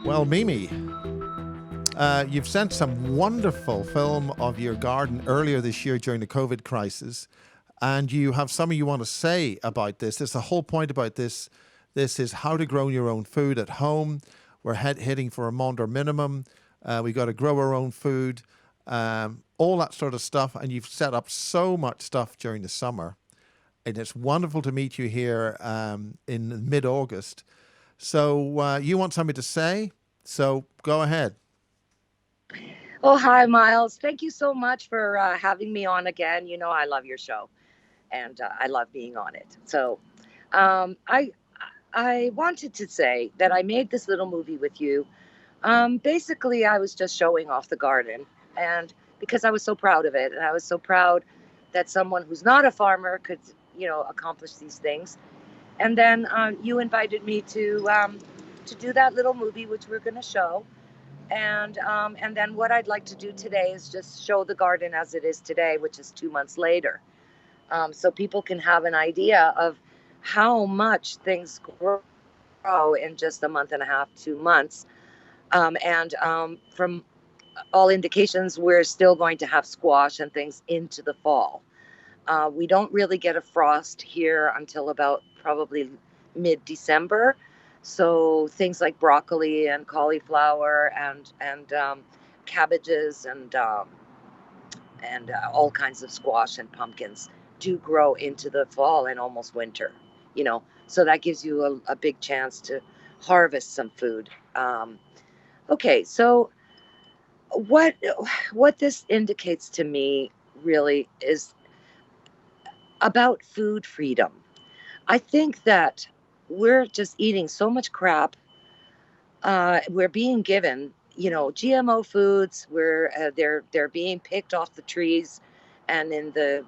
Well, Mimi, you've sent some wonderful film of your garden earlier this year during the COVID crisis, and you have something you want to say about this. There's the whole point about this. This is how to grow your own food at home. We're hitting for a Maunder minimum. We got to grow our own food, all that sort of stuff. And you've set up so much stuff during the summer. And it's wonderful to meet you here in mid-August. So you want something to say? So go ahead. Oh, hi, Miles. Thank you so much for having me on again. You know, I love your show and I love being on it. So I wanted to say that I made this little movie with you. Basically, I was just showing off the garden, and because I was so proud of it, and I was so proud that someone who's not a farmer could, accomplish these things. And then you invited me to do that little movie, which we're going to show. And then what I'd like to do today is just show the garden as it is today, which is 2 months later, so people can have an idea of how much things grow in just a month and a half, 2 months. And from all indications, we're still going to have squash and things into the fall. We don't really get a frost here until about probably mid-December. So things like broccoli and cauliflower and cabbages and all kinds of squash and pumpkins do grow into the fall and almost winter. So that gives you a big chance to harvest some food. Okay, so what this indicates to me really is about food freedom. I think that we're just eating so much crap. We're being given, GMO foods. Where they're being picked off the trees, and in the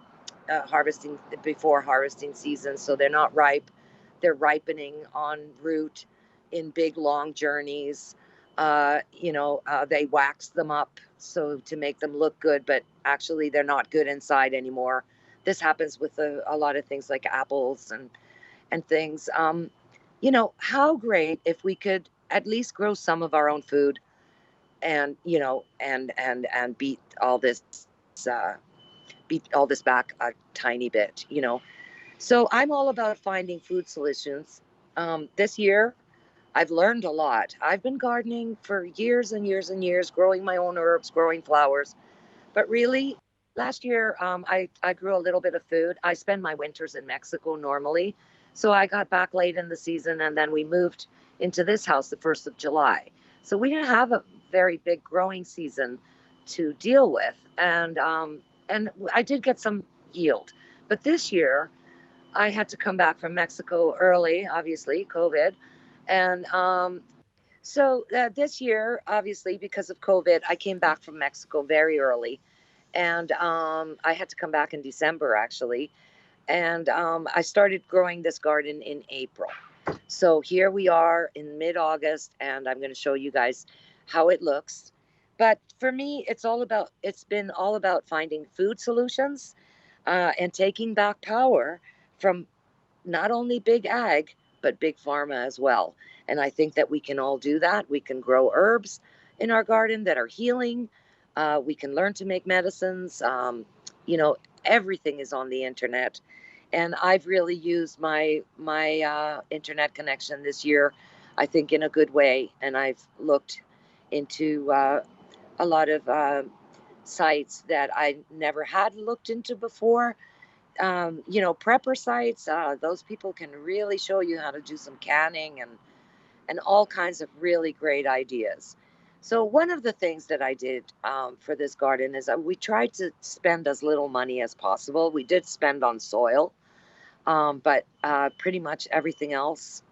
harvesting before harvesting season, so they're not ripe. They're ripening en route in big long journeys. They wax them up so to make them look good, but actually they're not good inside anymore. This happens with a lot of things like apples and things. How great if we could at least grow some of our own food and beat all this back a tiny bit. So I'm all about finding food solutions. This year I've learned a lot. I've been gardening for years and years and years, growing my own herbs, growing flowers. But really, last year, I grew a little bit of food. I spend my winters in Mexico normally. So I got back late in the season, and then we moved into this house the 1st of July. So we didn't have a very big growing season to deal with. And I did get some yield. But this year, I had to come back from Mexico early, obviously, COVID. And so this year, obviously, because of COVID, I came back from Mexico very early. And I had to come back in December, actually. And I started growing this garden in April. So here we are in mid-August, and I'm going to show you guys how it looks. But for me, it's been all about finding food solutions and taking back power from not only big ag, but big pharma as well. And I think that we can all do that. We can grow herbs in our garden that are healing. We can learn to make medicines. Everything is on the internet. And I've really used my internet connection this year, I think, in a good way. And I've looked into a lot of sites that I never had looked into before. Prepper sites. Those people can really show you how to do some canning and all kinds of really great ideas. So one of the things that I did for this garden is we tried to spend as little money as possible. We did spend on soil, but pretty much everything else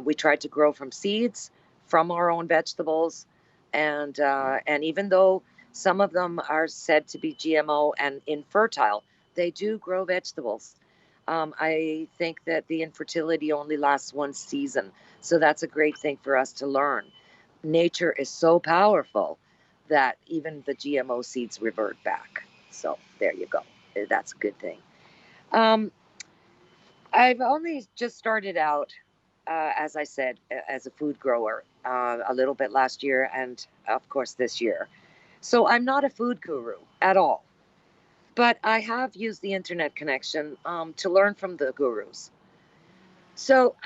we tried to grow from seeds, from our own vegetables, and even though some of them are said to be GMO and infertile, they do grow vegetables. I think that the infertility only lasts one season, so that's a great thing for us to learn. Nature is so powerful that even the GMO seeds revert back. So there you go. That's a good thing. I've only just started out as I said, as a food grower, a little bit last year and, of course, this year. So I'm not a food guru at all. But I have used the internet connection to learn from the gurus. So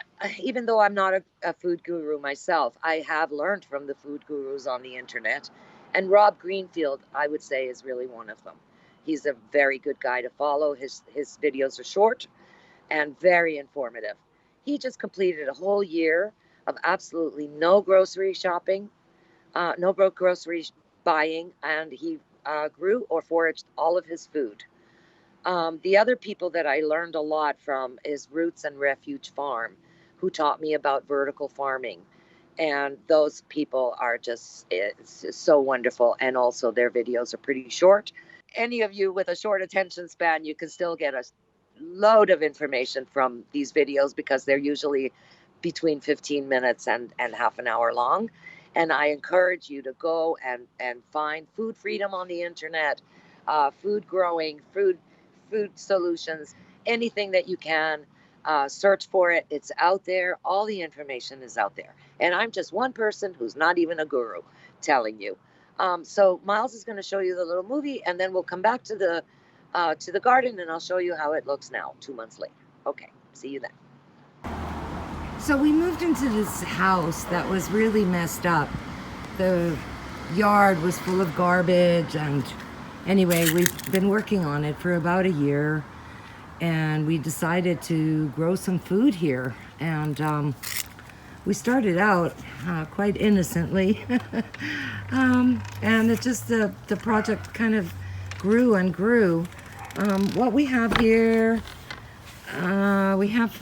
even though I'm not a food guru myself, I have learned from the food gurus on the internet. And Rob Greenfield, I would say, is really one of them. He's a very good guy to follow. His videos are short and very informative. He just completed a whole year of absolutely no grocery shopping, no grocery buying, and he grew or foraged all of his food. The other people that I learned a lot from is Roots and Refuge Farm, who taught me about vertical farming. And those people are just it's so wonderful. And also their videos are pretty short. Any of you with a short attention span, you can still get a load of information from these videos because they're usually between 15 minutes and half an hour long. And I encourage you to go and find food freedom on the internet, food growing, food solutions, anything that you can. Search for it. It's out there. All the information is out there. And I'm just one person who's not even a guru telling you. So Miles is going to show you the little movie, and then we'll come back to the garden, and I'll show you how it looks now, 2 months later. Okay, see you then. So we moved into this house that was really messed up. The yard was full of garbage, and anyway, we've been working on it for about a year, and we decided to grow some food here. And we started out quite innocently, and it just the project kind of grew and grew. What we have here, we have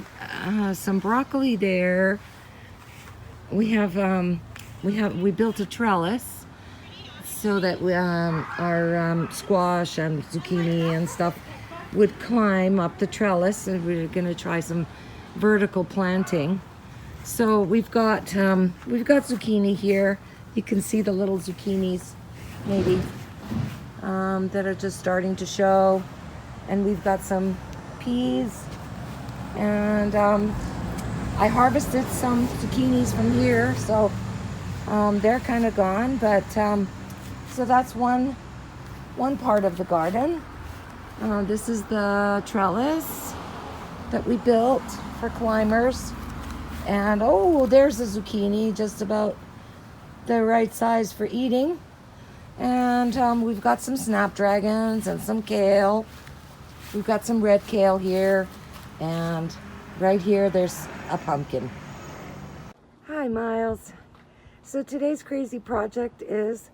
some broccoli there. We built a trellis so that our squash and zucchini and stuff would climb up the trellis, and we're going to try some vertical planting. So we've got zucchini here. You can see the little zucchinis maybe that are just starting to show, and we've got some peas, and I harvested some zucchinis from here, so they're kind of gone, but so that's one part of the garden. This is the trellis that we built for climbers. And oh, there's a zucchini, just about the right size for eating. And we've got some snapdragons and some kale. We've got some red kale here. And right here, there's a pumpkin. Hi, Miles. So today's crazy project is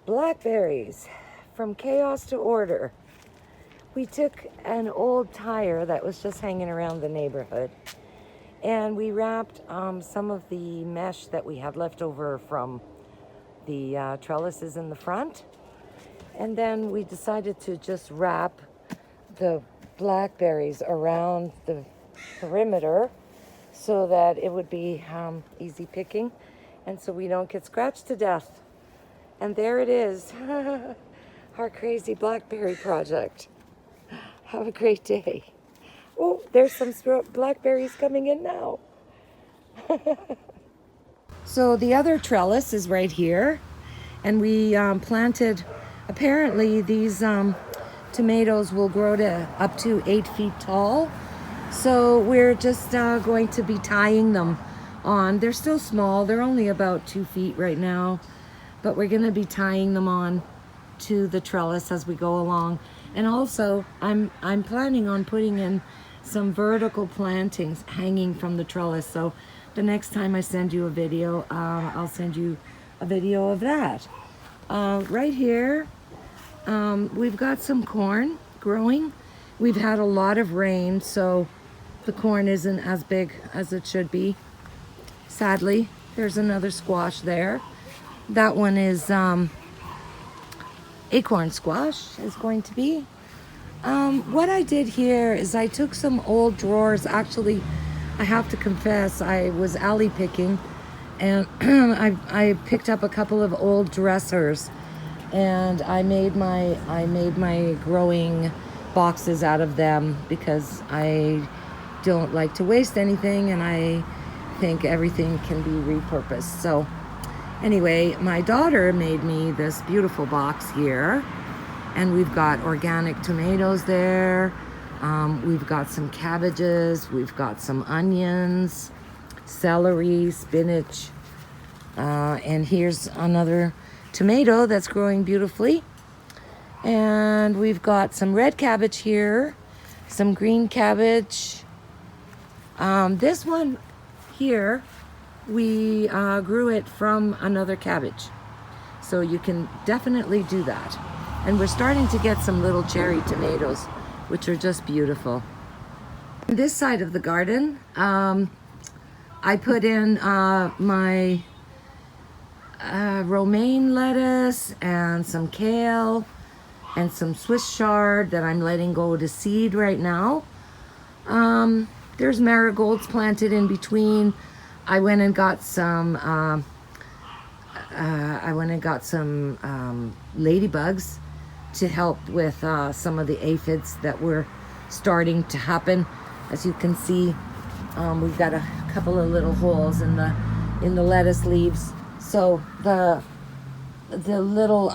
blackberries, from chaos to order. We took an old tire that was just hanging around the neighborhood, and we wrapped some of the mesh that we had left over from the trellises in the front. And then we decided to just wrap the blackberries around the perimeter so that it would be easy picking, and so we don't get scratched to death. And there it is, our crazy blackberry project. Have a great day. Oh, there's some blackberries coming in now. So the other trellis is right here, and we planted, apparently these tomatoes will grow to up to 8 feet tall. So we're just going to be tying them on. They're still small, they're only about 2 feet right now, but we're gonna be tying them on to the trellis as we go along. And also, I'm planning on putting in some vertical plantings hanging from the trellis. So the next time I send you a video, I'll send you a video of that. Right here, we've got some corn growing. We've had a lot of rain, so the corn isn't as big as it should be. Sadly, there's another squash there. That one is Acorn Squash is going to be. What I did here is I took some old drawers. Actually, I have to confess, I was alley picking, and I picked up a couple of old dressers, and I made my growing boxes out of them because I don't like to waste anything, and I think everything can be repurposed. So anyway, my daughter made me this beautiful box here, and we've got organic tomatoes there. We've got some cabbages, we've got some onions, celery, spinach, and here's another tomato that's growing beautifully. And we've got some red cabbage here, some green cabbage. This one here, we grew it from another cabbage. So you can definitely do that. And we're starting to get some little cherry tomatoes, which are just beautiful. On this side of the garden, I put in my romaine lettuce and some kale and some Swiss chard that I'm letting go to seed right now. There's marigolds planted in between. I went and got some ladybugs to help with some of the aphids that were starting to happen. As you can see, we've got a couple of little holes in the lettuce leaves. So the little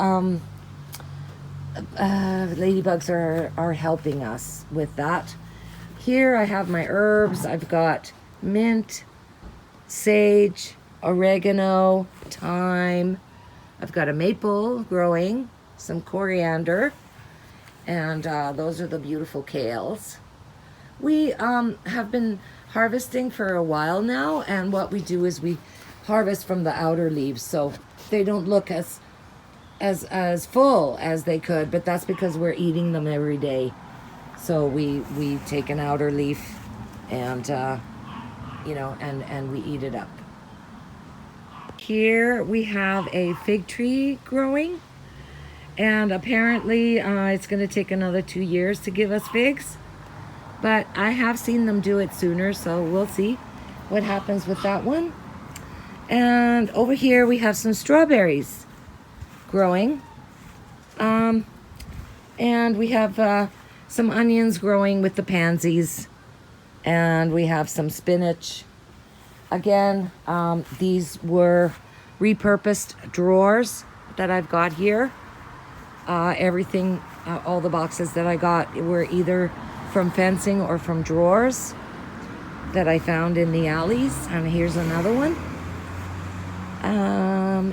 ladybugs are helping us with that. Here I have my herbs. I've got mint, sage, oregano, thyme. I've got a maple growing, some coriander, and those are the beautiful kales. We have been harvesting for a while now, and what we do is we harvest from the outer leaves, so they don't look as full as they could, but that's because we're eating them every day. So we take an outer leaf and and we eat it up. Here we have a fig tree growing, and apparently it's going to take another 2 years to give us figs, but I have seen them do it sooner, so we'll see what happens with that one. And over here we have some strawberries growing, and we have some onions growing with the pansies, and we have some spinach. Again, these were repurposed drawers that I've got here. Everything, all the boxes that I got were either from fencing or from drawers that I found in the alleys. And here's another one.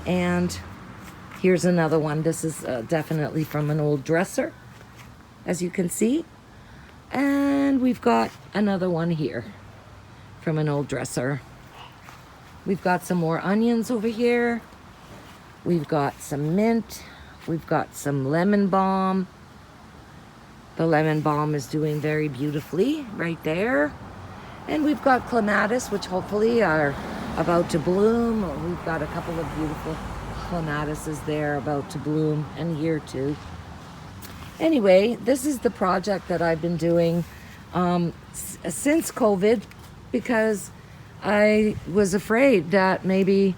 And here's another one. This is definitely from an old dresser, as you can see. And we've got another one here from an old dresser. We've got some more onions over here. We've got some mint. We've got some lemon balm. The lemon balm is doing very beautifully right there. And we've got clematis, which hopefully are about to bloom. We've got a couple of beautiful clematises there about to bloom, and here too. Anyway, this is the project that I've been doing since COVID, because I was afraid that maybe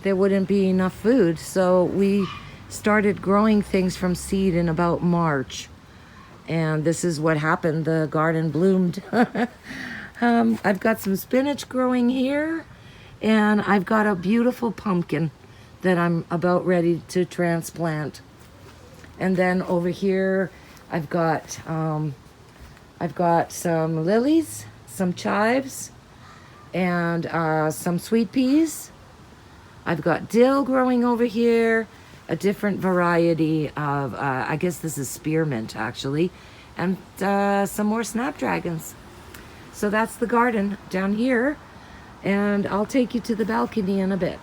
there wouldn't be enough food. So we started growing things from seed in about March. And this is what happened. The garden bloomed. I've got some spinach growing here. And I've got a beautiful pumpkin that I'm about ready to transplant. And then over here, I've got some lilies, some chives, and some sweet peas. I've got dill growing over here, a different variety of, I guess this is spearmint actually, and some more snapdragons. So that's the garden down here, and I'll take you to the balcony in a bit.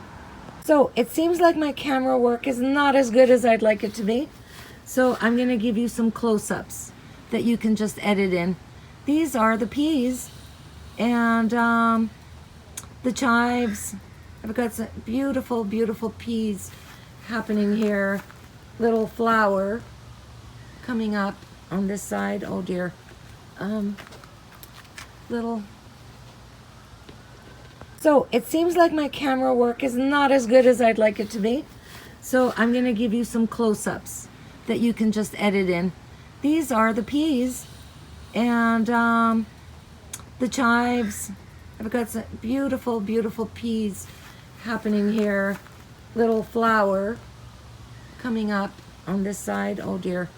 So it seems like my camera work is not as good as I'd like it to be. So I'm gonna give you some close-ups that you can just edit in. These are the peas and the chives. I've got some beautiful, beautiful peas happening here. Little flower coming up on this side. Oh dear. So it seems like my camera work is not as good as I'd like it to be. So I'm gonna give you some close-ups that you can just edit in. These are the peas and the chives. I've got some beautiful, beautiful peas happening here. Little flower coming up on this side. Oh dear.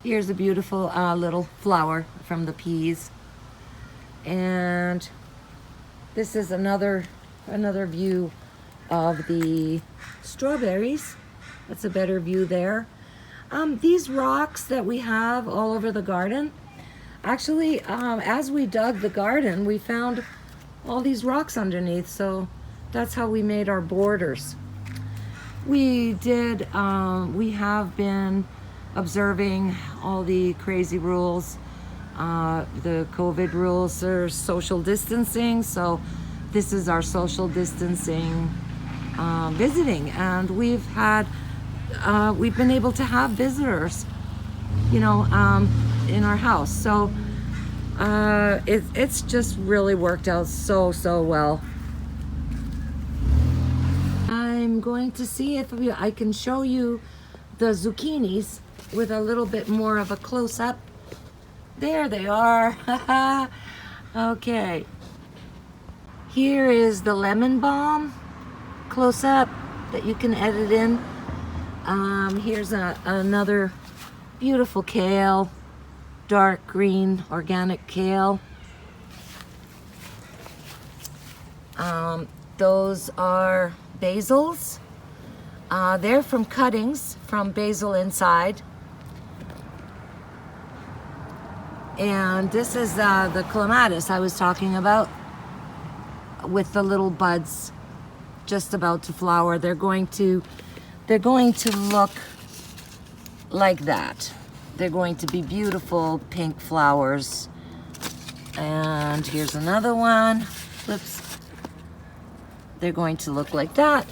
Here's a beautiful little flower from the peas. And this is another view of the strawberries. That's a better view there. These rocks that we have all over the garden, actually, as we dug the garden, we found all these rocks underneath, so that's how we made our borders. We have been observing all the crazy rules. The COVID rules are social distancing, so this is our social distancing visiting, and we've been able to have visitors, in our house. So it's just really worked out so well. I'm going to see if I can show you the zucchinis with a little bit more of a close-up. There they are. Okay. Here is the lemon balm close-up that you can edit in. Here's another beautiful kale, dark green organic kale. Those are basils. They're from cuttings from Basil Inside. And this is the clematis I was talking about, with the little buds just about to flower. They're going to look like that. They're going to be beautiful pink flowers. And here's another one. Whoops. They're going to look like that.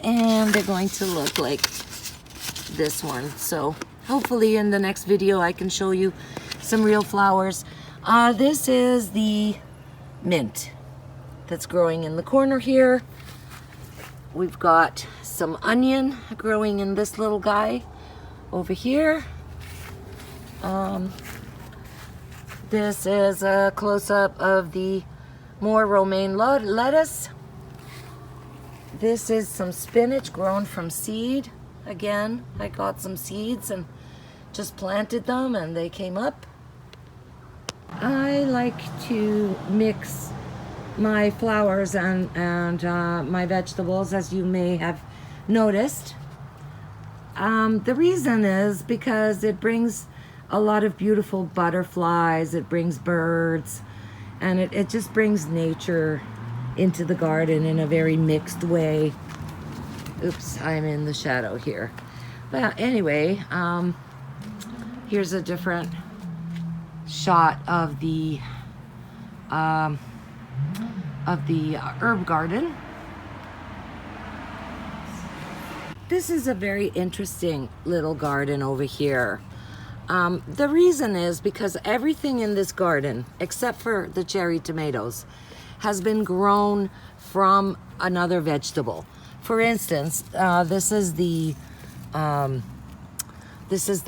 And they're going to look like this one. So hopefully in the next video I can show you some real flowers. This is the mint that's growing in the corner here. We've got some onion growing in this little guy over here. This is a close-up of the more romaine lettuce. This is some spinach grown from seed. Again, I got some seeds and just planted them and they came up. I like to mix my flowers and my vegetables, as you may have noticed. The reason is because it brings a lot of beautiful butterflies, it brings birds, and it just brings nature into the garden in a very mixed way. Oops, I'm in the shadow here. But anyway, here's a different shot of the herb garden. This is a very interesting little garden over here. The reason is because everything in this garden, except for the cherry tomatoes, has been grown from another vegetable. For instance, this is the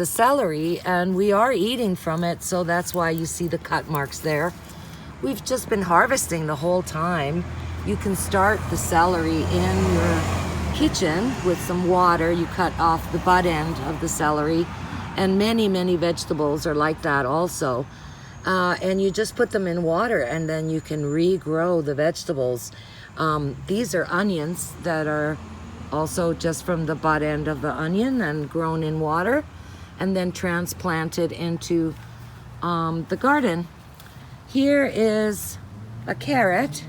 celery, and we are eating from it, so that's why you see the cut marks there. We've just been harvesting the whole time. You can start the celery in your kitchen with some water. You cut off the butt end of the celery, and many vegetables are like that also. And you just put them in water, and then you can regrow the vegetables. These are onions that are also just from the butt end of the onion and grown in water and then transplanted into the garden. Here is a carrot.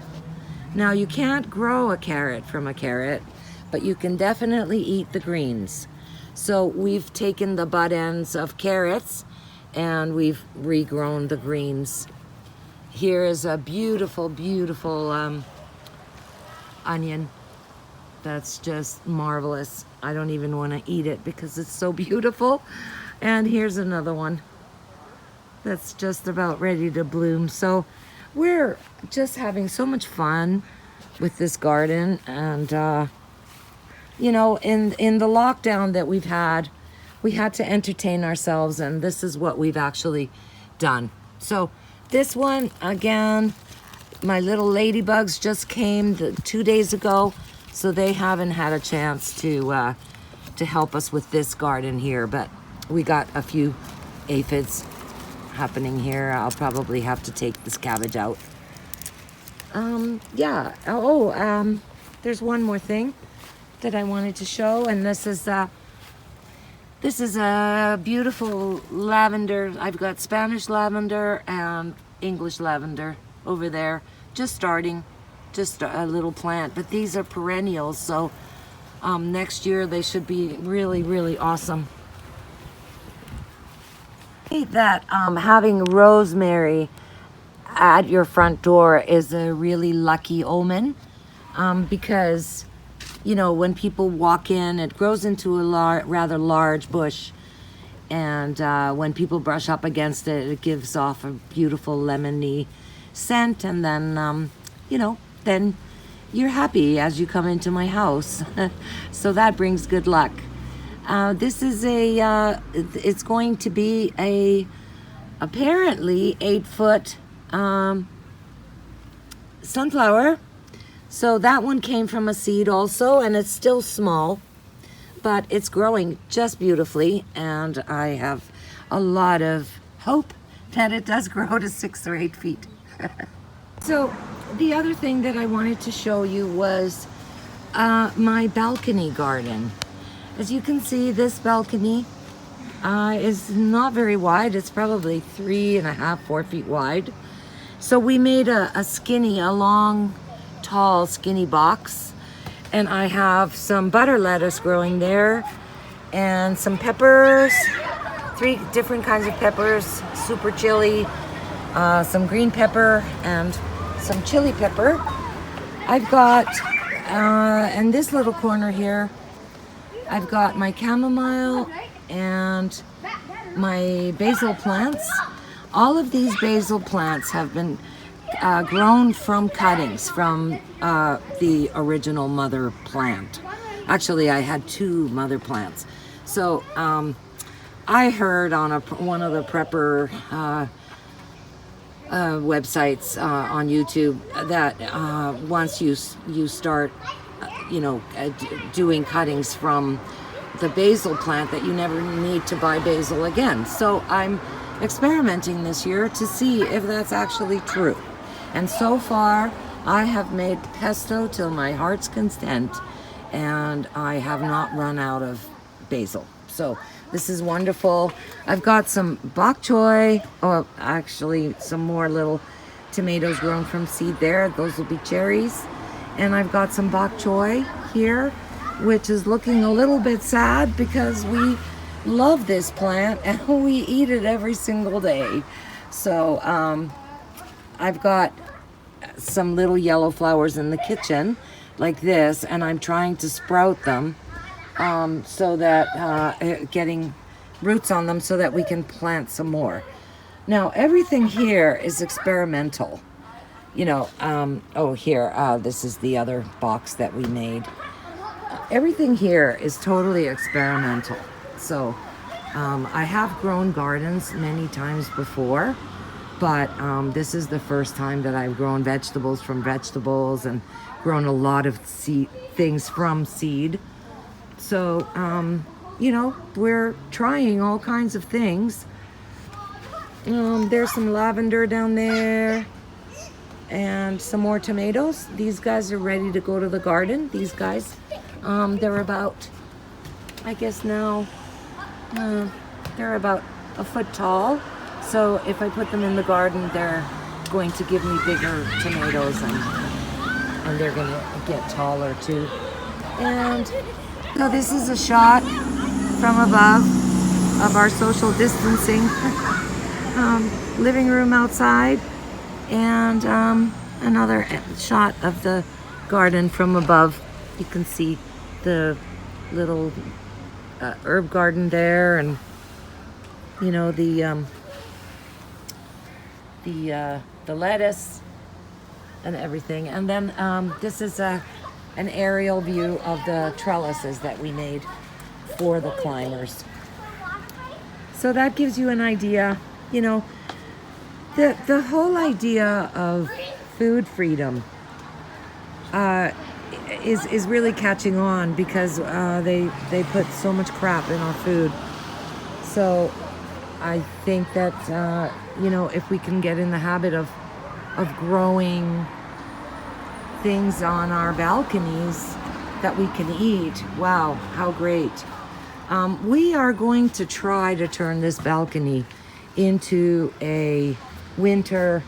Now you can't grow a carrot from a carrot, but you can definitely eat the greens. So we've taken the butt ends of carrots and we've regrown the greens. Here is a beautiful onion that's just marvelous. I don't even want to eat it because it's so beautiful. And here's another one that's just about ready to bloom. So we're just having so much fun with this garden. And you know, in the lockdown that we've had, we had to entertain ourselves, and this is what we've actually done. So this one, again, my little ladybugs just came 2 days ago, so they haven't had a chance to help us with this garden here, but we got a few aphids happening here. I'll probably have to take this cabbage out. Yeah. There's one more thing that I wanted to show, and this is a beautiful lavender. I've got Spanish lavender and English lavender over there, just starting, just a little plant, but these are perennials, so next year they should be really, really awesome. I think that having rosemary at your front door is a really lucky omen, because you know, when people walk in, it grows into a rather large bush, and when people brush up against it, it gives off a beautiful lemony scent, and then you know, then you're happy as you come into my house. So that brings good luck. This is it's going to be a apparently 8-foot sunflower. So that one came from a seed also, and it's still small, but it's growing just beautifully, and I have a lot of hope that it does grow to 6 or 8 feet. So the other thing that I wanted to show you was my balcony garden. As you can see, this balcony is not very wide. It's probably 3.5, 4 feet wide. So we made a long, tall, skinny box, and I have some butter lettuce growing there, and some peppers, 3 different kinds of peppers, super chili, some green pepper, and some chili pepper. I've got, in this little corner here, I've got my chamomile and my basil plants. All of these basil plants have been grown from cuttings from the original mother plant. Actually, I had 2 mother plants. So I heard on one of the prepper websites on YouTube that once you start, you know, doing cuttings from the basil plant, that you never need to buy basil again. So I'm experimenting this year to see if that's actually true. And so far, I have made pesto till my heart's content, and I have not run out of basil. So this is wonderful. I've got some bok choy, or actually some more little tomatoes grown from seed there. Those will be cherries. And I've got some bok choy here, which is looking a little bit sad because we love this plant and we eat it every single day. So I've got some little yellow flowers in the kitchen like this, and I'm trying to sprout them so that getting roots on them so that we can plant some more. Now everything here is experimental, you know. This is the other box that we made. Everything here is totally experimental. So I have grown gardens many times before, but this is the first time that I've grown vegetables from vegetables and grown a lot of things from seed. So, you know, we're trying all kinds of things. There's some lavender down there and some more tomatoes. These guys are ready to go to the garden. These guys, they're about, I guess now, they're about a foot tall. So if I put them in the garden, they're going to give me bigger tomatoes, and they're going to get taller too. And so this is a shot from above of our social distancing living room outside, and another shot of the garden from above. You can see the little herb garden there, and you know, the lettuce and everything. And then this is an aerial view of the trellises that we made for the climbers. So that gives you an idea, you know, the whole idea of food freedom is really catching on because they put so much crap in our food. So I think that you know, if we can get in the habit of growing things on our balconies that we can eat, wow, how great. We are going to try to turn this balcony into a winter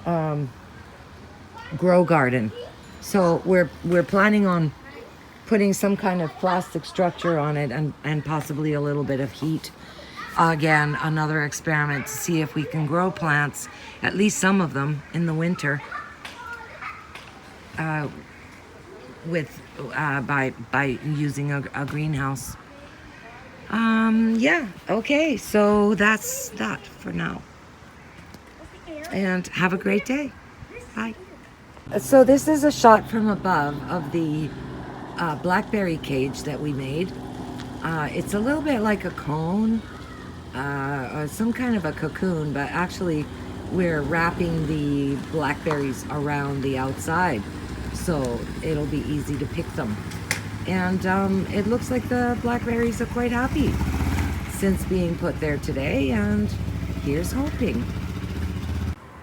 grow garden. So we're planning on putting some kind of plastic structure on it and possibly a little bit of heat. Again, another experiment to see if we can grow plants, at least some of them, in the winter by using a greenhouse. Yeah, okay, so that's that for now. And have a great day. Bye. So this is a shot from above of the Blackberry cage that we made. It's a little bit like a cone, or some kind of a cocoon, but actually we're wrapping the blackberries around the outside, so it'll be easy to pick them. And it looks like the blackberries are quite happy since being put there today, and here's hoping.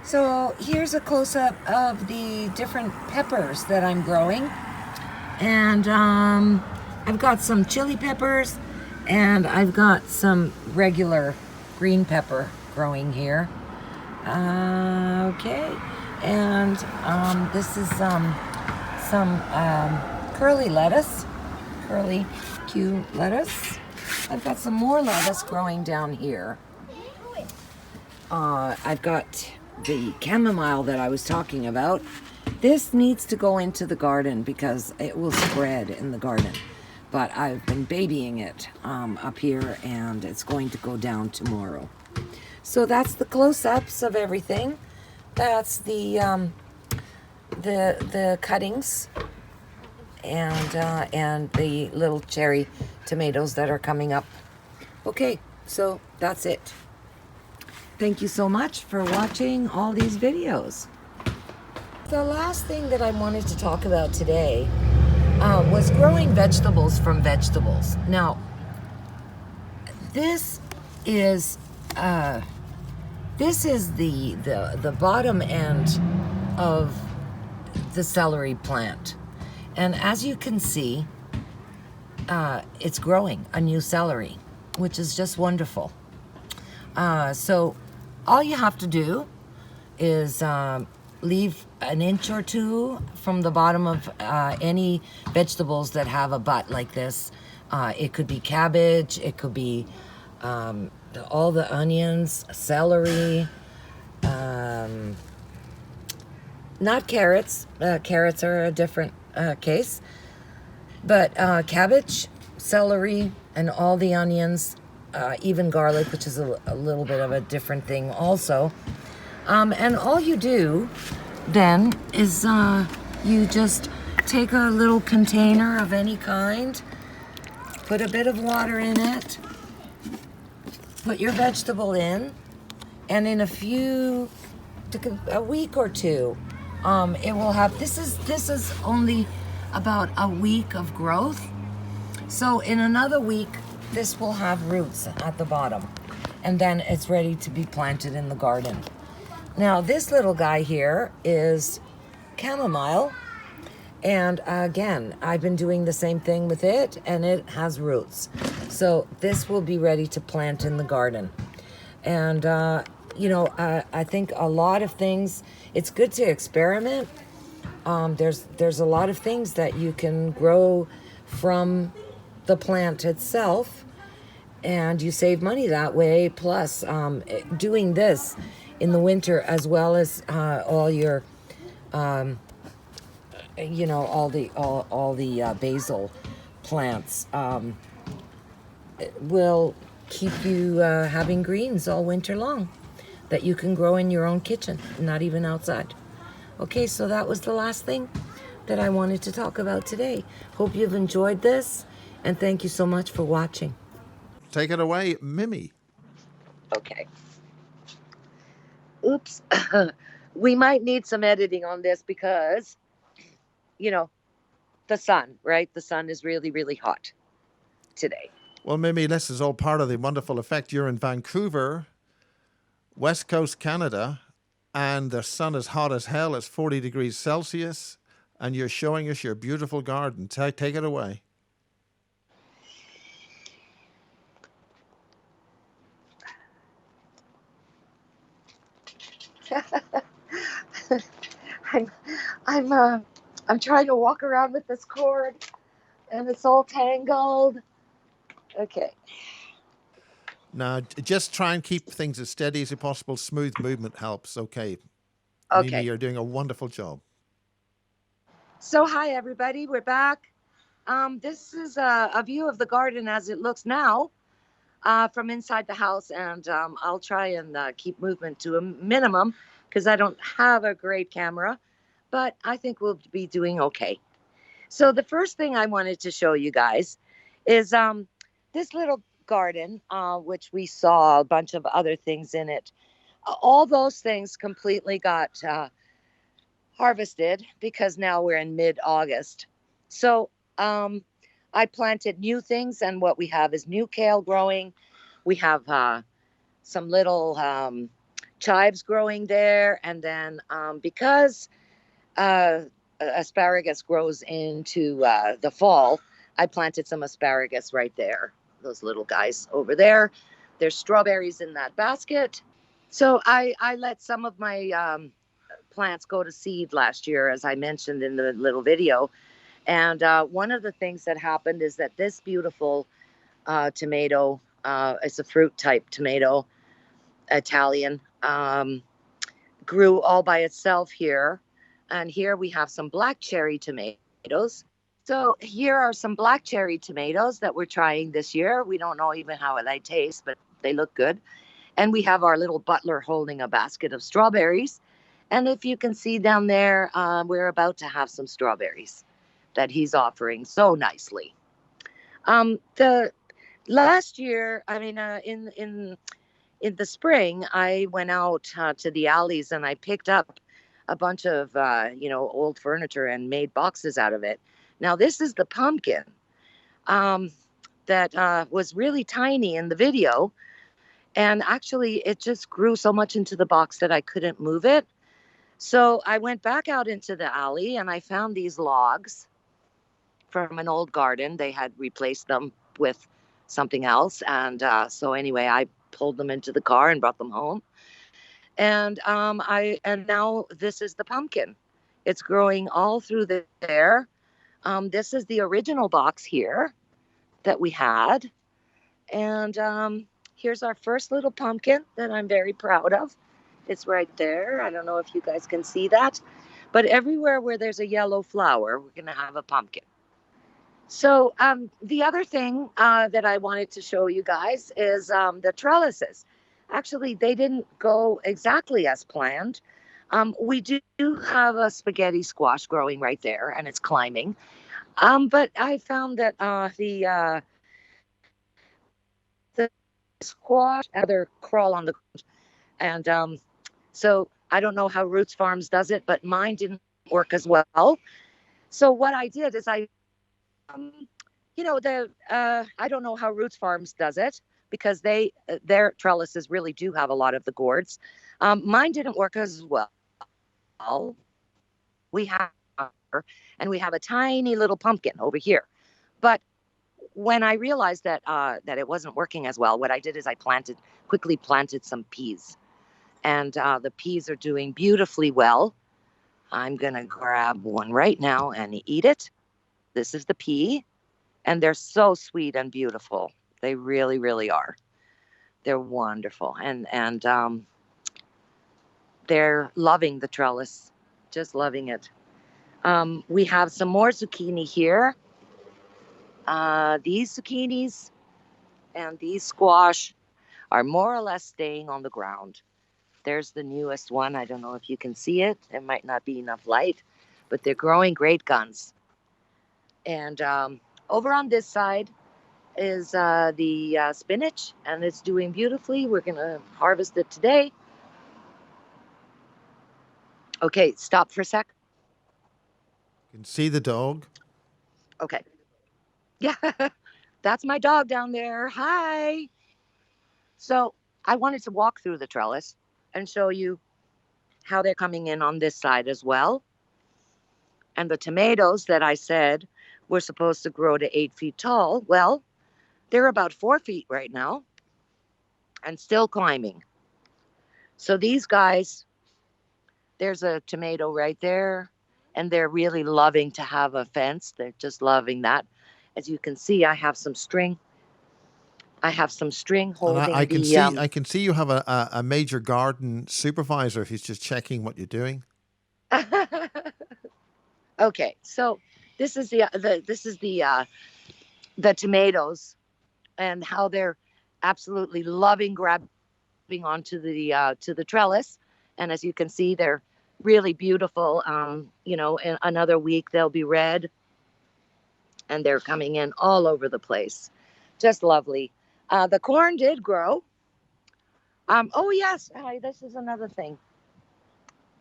So here's a close-up of the different peppers that I'm growing. And I've got some chili peppers, and I've got some regular green pepper growing here. Okay, and this is some curly lettuce, curly Q lettuce. I've got some more lettuce growing down here. I've got the chamomile that I was talking about. This needs to go into the garden because it will spread in the garden. But I've been babying it up here, and it's going to go down tomorrow. So that's the close-ups of everything. That's the cuttings and the little cherry tomatoes that are coming up. Okay, so that's it. Thank you so much for watching all these videos. The last thing that I wanted to talk about today was growing vegetables from vegetables. Now, this is the bottom end of the celery plant, and as you can see, it's growing a new celery, which is just wonderful. So all you have to do is leave an inch or two from the bottom of any vegetables that have a butt like this. It could be cabbage, it could be all the onions, celery, not carrots. Carrots are a different case. But cabbage, celery, and all the onions, even garlic, which is a little bit of a different thing also. And all you do then is you just take a little container of any kind, put a bit of water in it, put your vegetable in, and in a week or two, it will have, this is only about a week of growth. So in another week, this will have roots at the bottom, and then it's ready to be planted in the garden. Now this little guy here is chamomile, and again, I've been doing the same thing with it, and it has roots. So this will be ready to plant in the garden. And you know, I think a lot of things, it's good to experiment. There's a lot of things that you can grow from the plant itself, and you save money that way. Plus, doing this in the winter, as well as all your, you know, all the basil plants, will keep you having greens all winter long that you can grow in your own kitchen, not even outside. Okay, so that was the last thing that I wanted to talk about today. Hope you've enjoyed this, and thank you so much for watching. Take it away, Mimi. Okay. Oops. We might need some editing on this because, you know, the sun, right? The sun is really, really hot today. Well, maybe this is all part of the wonderful effect. You're in Vancouver, West Coast Canada, and the sun is hot as hell. It's 40 degrees Celsius, and you're showing us your beautiful garden. Take it away. I'm, I'm trying to walk around with this cord, and it's all tangled. Okay. Now, just try and keep things as steady as possible. Smooth movement helps. Okay. Okay. Mimi, you're doing a wonderful job. So, hi, everybody. We're back. This is a view of the garden as it looks now from inside the house. And I'll try and keep movement to a minimum because I don't have a great camera, but I think we'll be doing okay. So the first thing I wanted to show you guys is this little garden, which we saw a bunch of other things in it. All those things completely got harvested because now we're in mid-August. So I planted new things, and what we have is new kale growing. We have some little chives growing there, and then because asparagus grows into the fall, I planted some asparagus right there. Those little guys over there. There's strawberries in that basket. So I let some of my plants go to seed last year, as I mentioned in the little video. And one of the things that happened is that this beautiful tomato, it's a fruit type tomato, Italian, grew all by itself here. And here we have some black cherry tomatoes. So here are some black cherry tomatoes that we're trying this year. We don't know even how they taste, but they look good. And we have our little butler holding a basket of strawberries. And if you can see down there, we're about to have some strawberries that he's offering so nicely. The last year, I mean, in the spring, I went out to the alleys and I picked up a bunch of old furniture and made boxes out of it. Now this is the pumpkin that was really tiny in the video, and actually it just grew so much into the box that I couldn't move it. So I went back out into the alley and I found these logs from an old garden. They had replaced them with something else, and so anyway, I pulled them into the car and brought them home. And now this is the pumpkin. It's growing all through there. This is the original box here that we had. And here's our first little pumpkin that I'm very proud of. It's right there. I don't know if you guys can see that, but everywhere where there's a yellow flower, we're going to have a pumpkin. So the other thing that I wanted to show you guys is the trellises. Actually, they didn't go exactly as planned. We do have a spaghetti squash growing right there, and it's climbing. But I found that the squash either crawl on the ground, and so I don't know how Roots Farms does it, but mine didn't work as well. So what I did is I don't know how Roots Farms does it because their trellises really do have a lot of the gourds. Mine didn't work as well. We have a tiny little pumpkin over here. But when I realized that it wasn't working as well, what I did is I quickly planted some peas. And the peas are doing beautifully well. I'm going to grab one right now and eat it. This is the pea. And they're so sweet and beautiful. They really, really are. They're wonderful. And they're loving the trellis, just loving it. We have some more zucchini here. These zucchinis and these squash are more or less staying on the ground. There's the newest one. I don't know if you can see it. There might not be enough light, but they're growing great guns. And over on this side is the spinach, and it's doing beautifully. We're going to harvest it today. Okay, stop for a sec. You can see the dog. Okay. Yeah, that's my dog down there. Hi. So I wanted to walk through the trellis and show you how they're coming in on this side as well. And the tomatoes that I said were supposed to grow to 8 feet tall, well, they're about 4 feet right now and still climbing. So these guys, there's a tomato right there, and they're really loving to have a fence. They're just loving that. As you can see, I have some string. I have some string And holding I can the. see I can see you have a major garden supervisor who's just checking what you're doing. Okay, so this is the tomatoes and how they're absolutely loving grabbing onto the to the trellis, and as you can see, they're really beautiful. In another week they'll be red, and they're coming in all over the place, just lovely. The corn did grow. Oh yes, hi, this is another thing.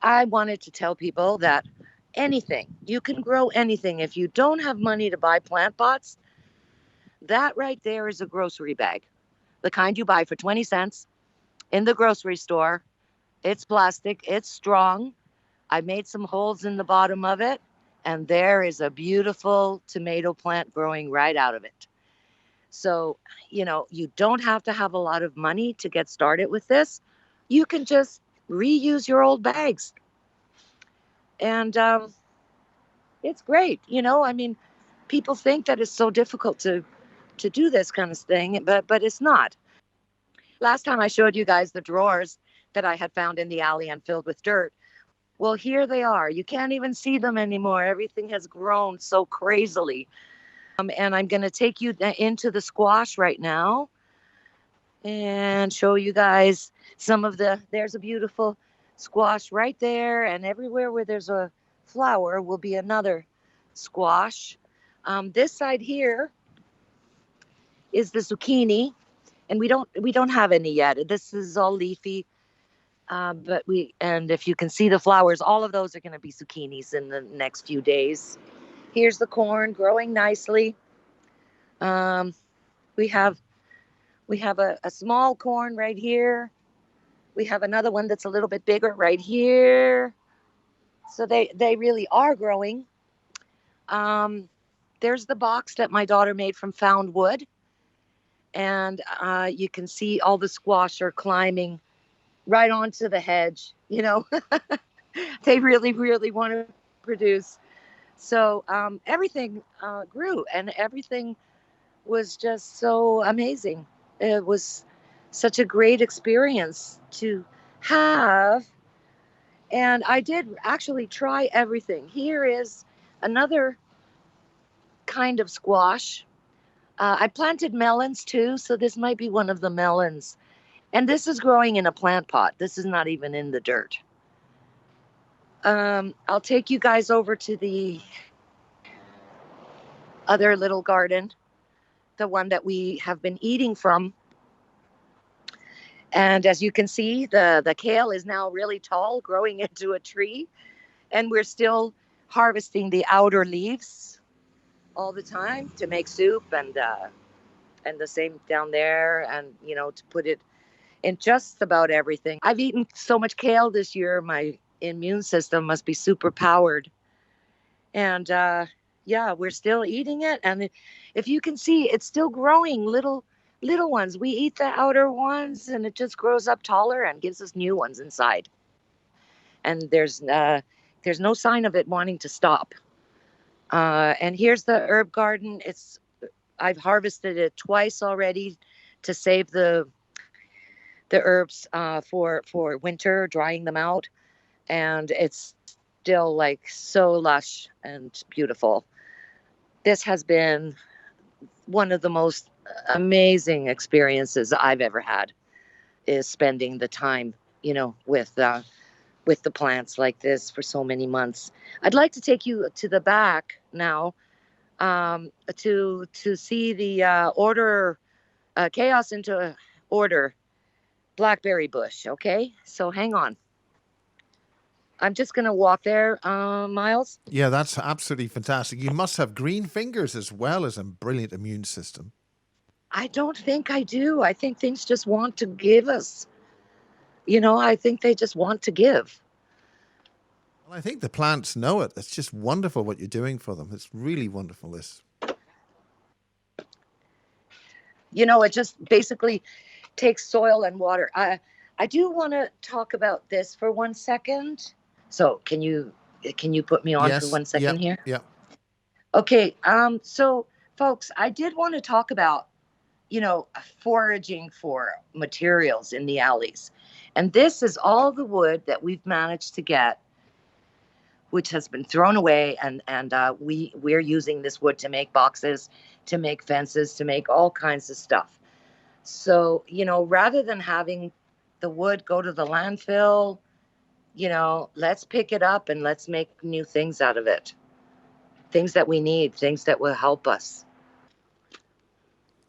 I wanted to tell people that anything, you can grow anything. If you don't have money to buy plant pots, that right there is a grocery bag. The kind you buy for 20 cents in the grocery store. It's plastic, it's strong. I made some holes in the bottom of it, and there is a beautiful tomato plant growing right out of it. So, you don't have to have a lot of money to get started with this. You can just reuse your old bags. And it's great. People think that it's so difficult to do this kind of thing, but it's not. Last time I showed you guys the drawers that I had found in the alley and filled with dirt. Well, here they are. You can't even see them anymore. Everything has grown so crazily. And I'm going to take you into the squash right now and show you guys there's a beautiful squash right there. And everywhere where there's a flower will be another squash. This side here is the zucchini, and we don't have any yet. This is all leafy. And if you can see the flowers, all of those are going to be zucchinis in the next few days. Here's the corn growing nicely. We have a small corn right here. We have another one that's a little bit bigger right here. So they really are growing. There's the box that my daughter made from found wood. And you can see all the squash are climbing right onto the hedge. They really, really want to produce. So everything grew, and everything was just so amazing. It was such a great experience to have. And I did actually try everything. Here is another kind of squash. I planted melons too, so this might be one of the melons. And this is growing in a plant pot. This is not even in the dirt. I'll take you guys over to the other little garden, the one that we have been eating from. And as you can see, the kale is now really tall, growing into a tree. And we're still harvesting the outer leaves all the time to make soup, and the same down there, and to put it in just about everything. I've eaten so much kale this year, my immune system must be super powered. And we're still eating it. And if you can see, it's still growing little ones. We eat the outer ones, and it just grows up taller and gives us new ones inside. And there's no sign of it wanting to stop. And here's the herb garden. I've harvested it twice already to save the herbs for winter, drying them out. And it's still so lush and beautiful. This has been one of the most amazing experiences I've ever had, is spending the time, with the plants like this for so many months. I'd like to take you to the back now. to see the order, chaos into order, blackberry bush. Okay, so hang on. I'm just gonna walk there, Miles. Yeah, that's absolutely fantastic. You must have green fingers as well as a brilliant immune system. I don't think I do. I think things just want to give us. I think they just want to give. Well, I think the plants know it. It's just wonderful what you're doing for them. It's really wonderful, this. It just basically takes soil and water. I do want to talk about this for 1 second. So can you put me on for Yes. 1 second here? Yeah. Okay. So folks, I did want to talk about, foraging for materials in the alleys. And this is all the wood that we've managed to get, which has been thrown away. And we're using this wood to make boxes, to make fences, to make all kinds of stuff. So, rather than having the wood go to the landfill, let's pick it up and let's make new things out of it. Things that we need, things that will help us.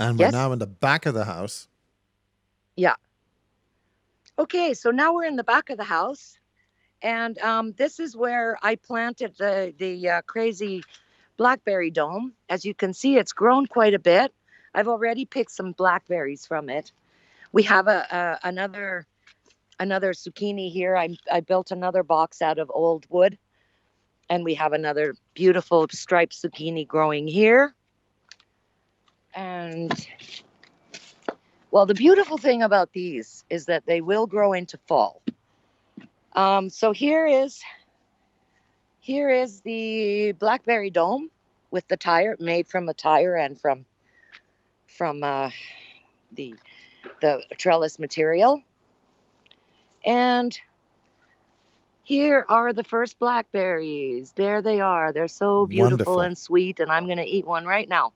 And we're now in the back of the house. Yeah. Okay, so now we're in the back of the house. And this is where I planted the crazy Blackberry Dome. As you can see, it's grown quite a bit. I've already picked some blackberries from it. We have another zucchini here. I built another box out of old wood. And we have another beautiful striped zucchini growing here. And, well, the beautiful thing about these is that they will grow into fall. So here is the Blackberry Dome with the tire, made from a tire and from the trellis material. And here are the first blackberries. There they are. They're so beautiful Wonderful. And sweet, and I'm going to eat one right now.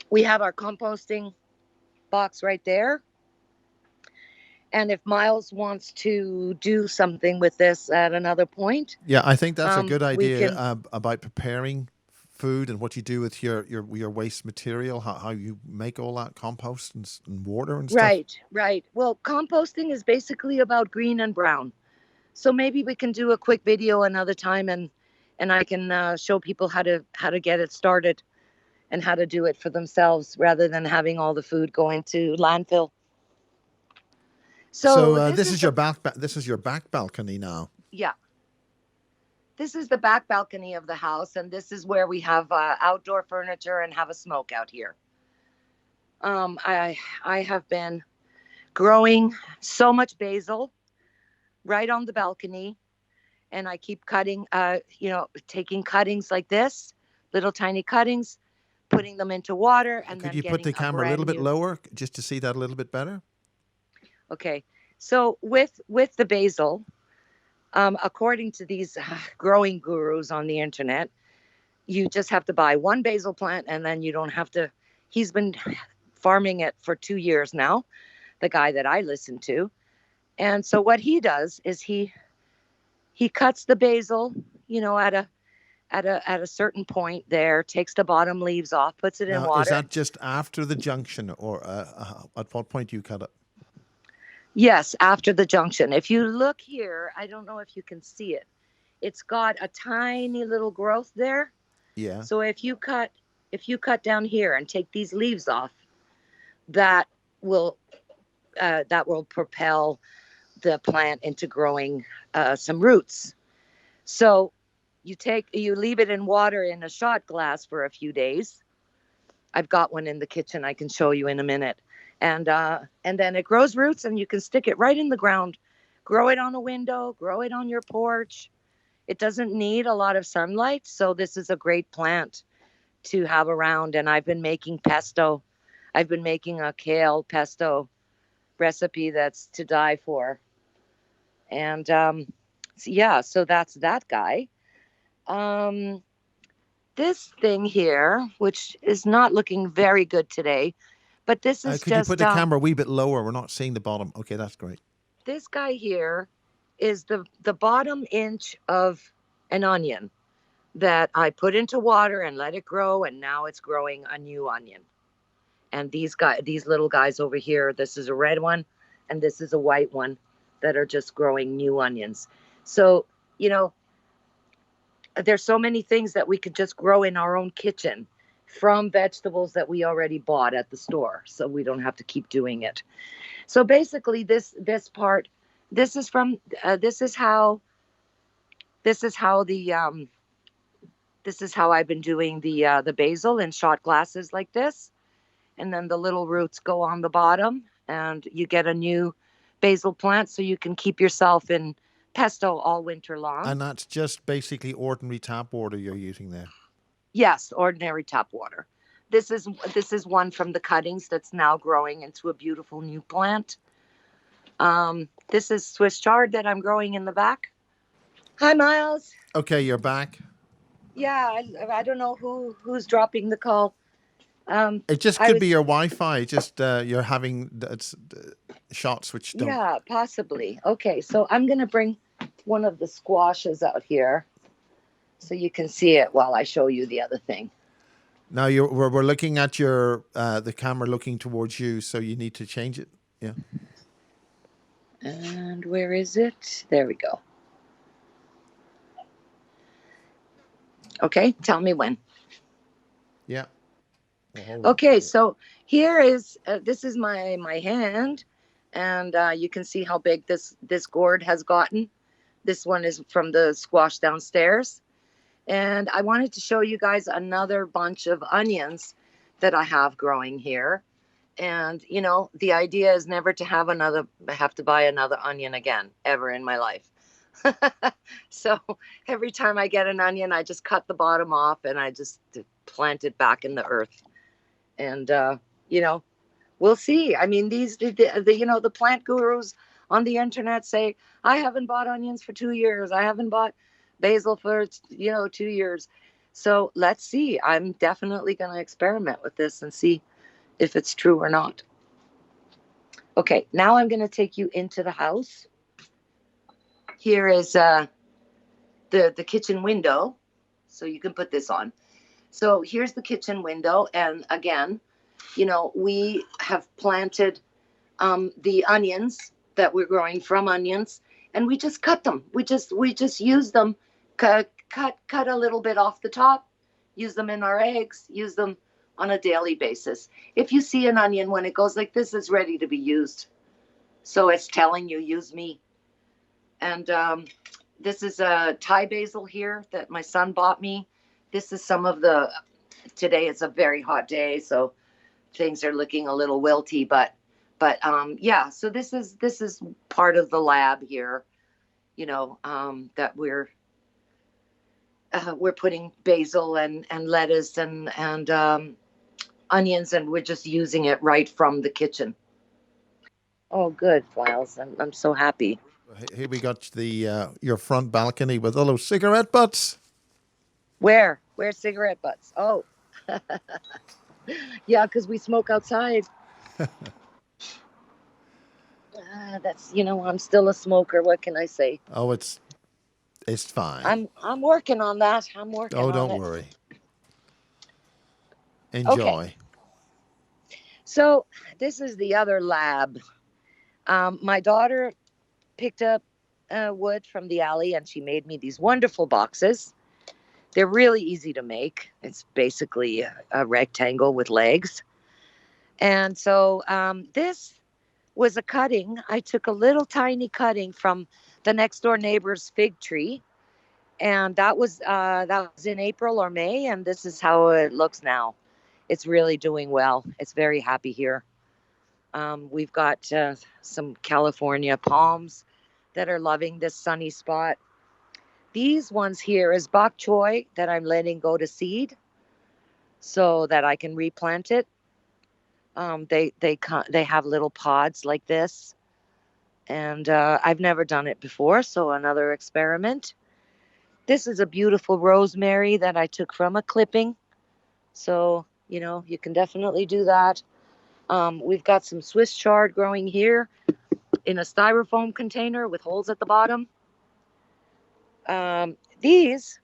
We have our composting box right there. And if Miles wants to do something with this at another point. Yeah, I think that's a good we idea can- about preparing food and what you do with your waste material, how you make all that compost and water and stuff. Right. Well, composting is basically about green and brown. So maybe we can do a quick video another time and I can show people how to get it started and how to do it for themselves rather than having all the food going to landfill. So this is your back balcony now. Yeah. This is the back balcony of the house, and this is where we have outdoor furniture and have a smoke out here. I have been growing so much basil right on the balcony, and I keep cutting, taking cuttings like this, little tiny cuttings, putting them into water, and then Could you put the camera a little bit lower just to see that a little bit better? Okay, so with the basil, according to these growing gurus on the internet, you just have to buy one basil plant and then you don't have to. He's been farming it for 2 years now, the guy that I listen to. And so what he does is he cuts the basil, at a certain point there, takes the bottom leaves off, puts it in water. Is that just after the junction, or at what point do you cut it? Yes, after the junction. If you look here, I don't know if you can see it. It's got a tiny little growth there. Yeah. So if you cut down here and take these leaves off, that will propel the plant into growing some roots. So you leave it in water in a shot glass for a few days. I've got one in the kitchen I can show you in a minute. And then it grows roots and you can stick it right in the ground. Grow it on a window, grow it on your porch. It doesn't need a lot of sunlight, so this is a great plant to have around. And I've been making pesto. I've been making a kale pesto recipe that's to die for. And so that's that guy. This thing here, which is not looking very good today, but this is could you put the camera a wee bit lower? We're not seeing the bottom. Okay, that's great. This guy here is the bottom inch of an onion that I put into water and let it grow, and now it's growing a new onion. And these little guys over here, this is a red one and this is a white one that are just growing new onions. So, you know, there's so many things that we could just grow in our own kitchen from vegetables that we already bought at the store, so we don't have to keep doing it. So basically this part, this is from this is how I've been doing the basil in shot glasses like this. And then the little roots go on the bottom and you get a new basil plant, so you can keep yourself in pesto all winter long. And that's just basically ordinary tap water you're using there. Yes, ordinary tap water. This is one from the cuttings that's now growing into a beautiful new plant. This is Swiss chard that I'm growing in the back. Hi, Miles. Okay, you're back. Yeah, I don't know who's dropping the call. It just could be your Wi-Fi. Just you're having shots which don't. Yeah, possibly. Okay, so I'm going to bring one of the squashes out here so you can see it while I show you the other thing. Now we're looking at your the camera looking towards you, so you need to change it. Yeah. And where is it? There we go. Okay, tell me when. Yeah. Okay, so here is this is my hand, and you can see how big this gourd has gotten. This one is from the squash downstairs, and I wanted to show you guys another bunch of onions that I have growing here. And you know, the idea is never to have to buy another onion again ever in my life. So every time I get an onion, I just cut the bottom off and I just plant it back in the earth. And, you know, we'll see. I mean, the plant gurus on the internet say, I haven't bought onions for 2 years. I haven't bought basil for, 2 years. So let's see. I'm definitely going to experiment with this and see if it's true or not. Okay, now I'm going to take you into the house. Here is the kitchen window. So you can put this on. So here's the kitchen window. And again, we have planted the onions that we're growing from onions, and we just cut them. We just use them, cut a little bit off the top, use them in our eggs, use them on a daily basis. If you see an onion when it goes like this, it's ready to be used. So it's telling you, use me. And this is a Thai basil here that my son bought me. This is today it's a very hot day, so things are looking a little wilty, but yeah, so this is part of the lab here, that we're putting basil and lettuce and onions, and we're just using it right from the kitchen. Oh, good, Miles. I'm so happy. Here we got your front balcony with all those cigarette butts. Where's cigarette butts? Oh, yeah, because we smoke outside. That's I'm still a smoker. What can I say? Oh, it's fine. I'm working on that. Oh, don't worry. Enjoy. Okay. So this is the other lab. My daughter picked up wood from the alley, and she made me these wonderful boxes. They're really easy to make. It's basically a rectangle with legs. And so this was a cutting. I took a little tiny cutting from the next door neighbor's fig tree. And that was in April or May. And this is how it looks now. It's really doing well. It's very happy here. We've got some California palms that are loving this sunny spot. These ones here is bok choy that I'm letting go to seed so that I can replant it. They have little pods like this, and I've never done it before, so another experiment. This is a beautiful rosemary that I took from a clipping, so you can definitely do that. We've got some Swiss chard growing here in a styrofoam container with holes at the bottom. These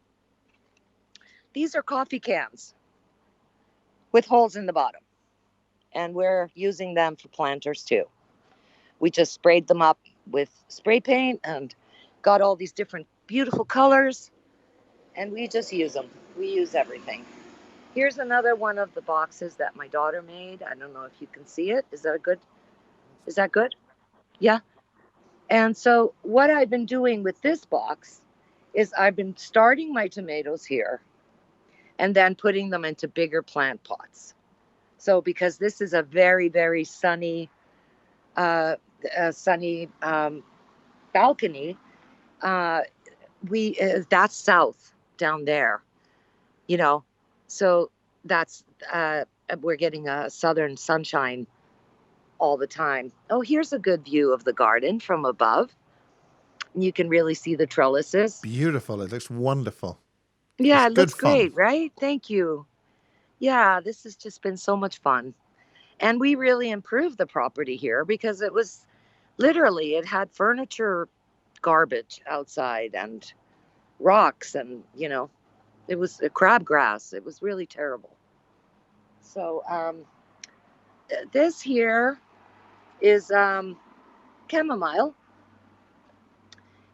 are coffee cans with holes in the bottom, and we're using them for planters too. We just sprayed them up with spray paint and got all these different beautiful colors, and we just use them. We use everything. Here's another one of the boxes that my daughter made. I don't know if you can see it. Is that good? Is that good? Yeah. And so what I've been doing with this box is I've been starting my tomatoes here and then putting them into bigger plant pots. So because this is a very, very sunny, sunny balcony, we that's south down there, you know. So that's we're getting a southern sunshine all the time. Oh, here's a good view of the garden from above. You can really see the trellises. Beautiful. It looks wonderful. Yeah, It's it good looks fun. great, right? Thank you. Yeah, this has just been so much fun. And we really improved the property here because it was literally, it had furniture garbage outside and rocks, and, you know, it was a crabgrass. It was really terrible. So this here is chamomile.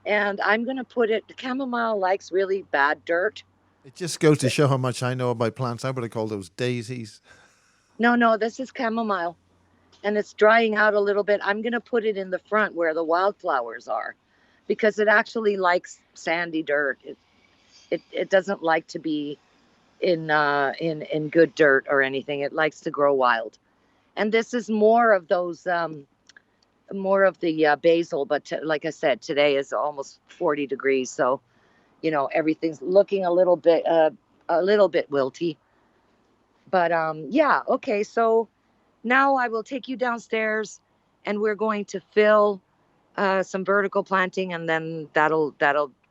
And I'm going to put it, chamomile likes really bad dirt. It just goes to show how much I know about plants. I would have called those daisies. No, this is chamomile. And it's drying out a little bit. I'm going to put it in the front where the wildflowers are because it actually likes sandy dirt. It doesn't like to be in good dirt or anything. It likes to grow wild. And this is more of those more of the basil, but like I said, today is almost 40 degrees, so you know everything's looking a little bit wilty. But yeah, okay, so now I will take you downstairs and we're going to fill some vertical planting, and then that'll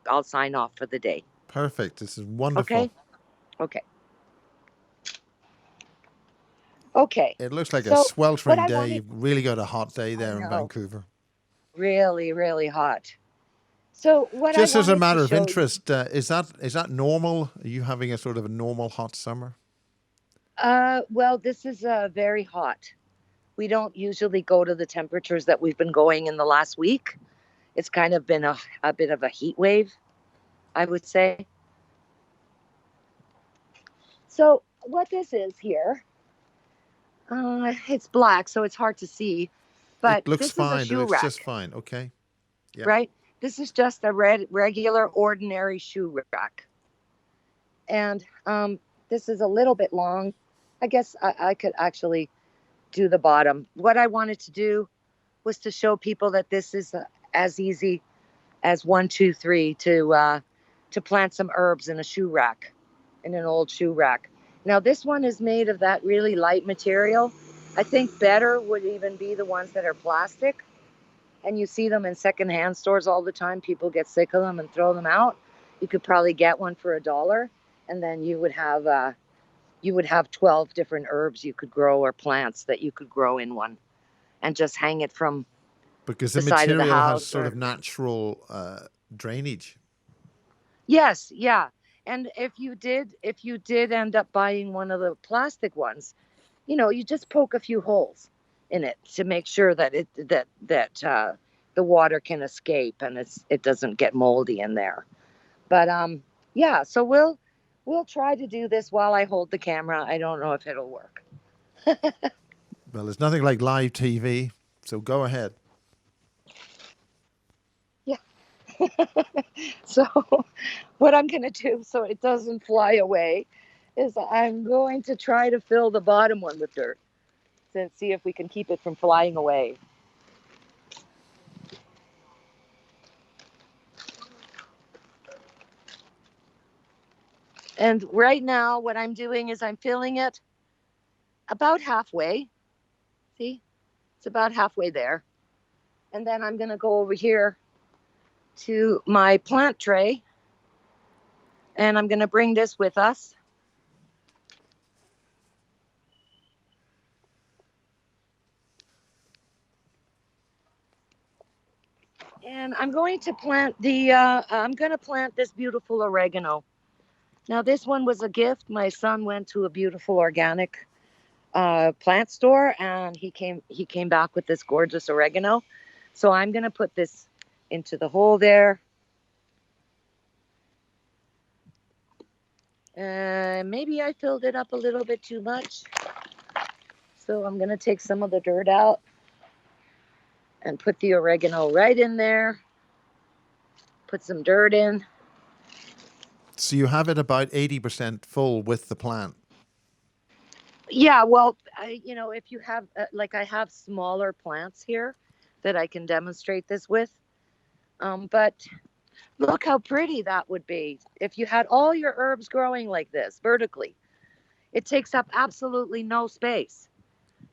I'll sign off for the day. Perfect. This is wonderful. Okay. It looks like a So sweltering I day. wanted, You've really got a hot day there in know, Vancouver. really, really hot. So what I Just as a wanted to matter of show you, interest, is that normal? Are you having a sort of a normal hot summer? well, this is very hot. We don't usually go to the temperatures that we've been going in the last week. It's kind of been a bit of a heat wave, I would say. So what this is here, it's black, so it's hard to see, but It looks this is a fine. It shoe looks just rack, fine. Okay. Yeah. right? This is just a regular, ordinary shoe rack. And this is a little bit long. I guess I could actually do the bottom. What I wanted to do was to show people that this is as easy as 1, 2, 3 to plant some herbs in a shoe rack, in an old shoe rack. Now this one is made of that really light material. I think better would even be the ones that are plastic, and you see them in secondhand stores all the time. People get sick of them and throw them out. You could probably get one for $1, and then you would have 12 different herbs you could grow, or plants that you could grow in one, and just hang it from Because the the side of the material has house. sort Or of natural drainage. yes, yeah. And if you did end up buying one of the plastic ones, you know, you just poke a few holes in it to make sure that the water can escape and it doesn't get moldy in there. But yeah, so we'll try to do this while I hold the camera. I don't know if it'll work. Well, there's nothing like live TV, so go ahead. Yeah. So what I'm going to do so it doesn't fly away is I'm going to try to fill the bottom one with dirt and see if we can keep it from flying away. And right now what I'm doing is I'm filling it about halfway. See? It's about halfway there. And then I'm going to go over here to my plant tray, and I'm going to bring this with us. And I'm going to plant this beautiful oregano. Now, this one was a gift. My son went to a beautiful organic plant store, and he came back with this gorgeous oregano. So I'm going to put this into the hole there. Maybe I filled it up a little bit too much. So I'm going to take some of the dirt out and put the oregano right in there. Put some dirt in. So you have it about 80% full with the plant. Yeah, well, if you have, I have smaller plants here that I can demonstrate this with. But look how pretty that would be if you had all your herbs growing like this vertically. It takes up absolutely no space.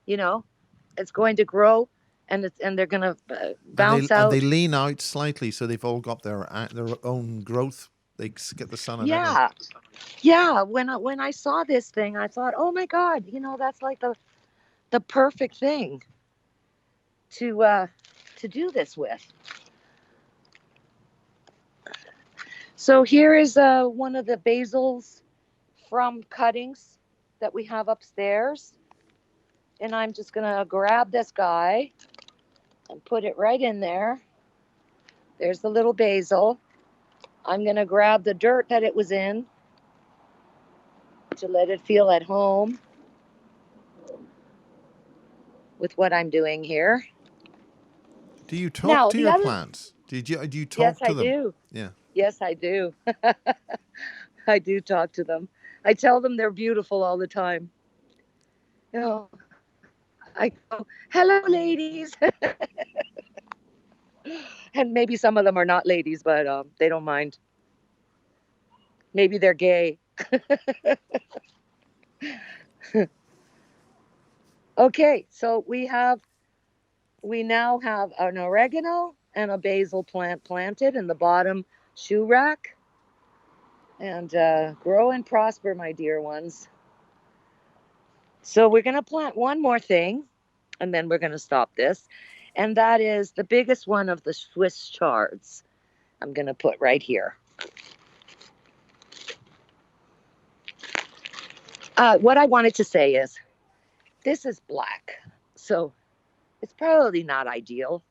It's going to grow, and they're going to bounce out. And they lean out slightly, so they've all got their own growth. They get the sun. Yeah, yeah. When I saw this thing, I thought, oh my God, that's like the perfect thing to do this with. So here is one of the basils from cuttings that we have upstairs. And I'm just going to grab this guy and put it right in there. There's the little basil. I'm going to grab the dirt that it was in to let it feel at home with what I'm doing here. Do you talk to your plants? Do you talk to them? Yes, I do. Yeah. Yes, I do. I do talk to them. I tell them they're beautiful all the time. I go, hello, ladies. And maybe some of them are not ladies, but they don't mind. Maybe they're gay. Okay, so we now have an oregano and a basil plant planted in the bottom shoe rack. And grow and prosper, my dear ones. So we're going to plant one more thing, and then we're going to stop this. And that is the biggest one of the Swiss Chards. I'm going to put right here. What I wanted to say is, this is black. So it's probably not ideal,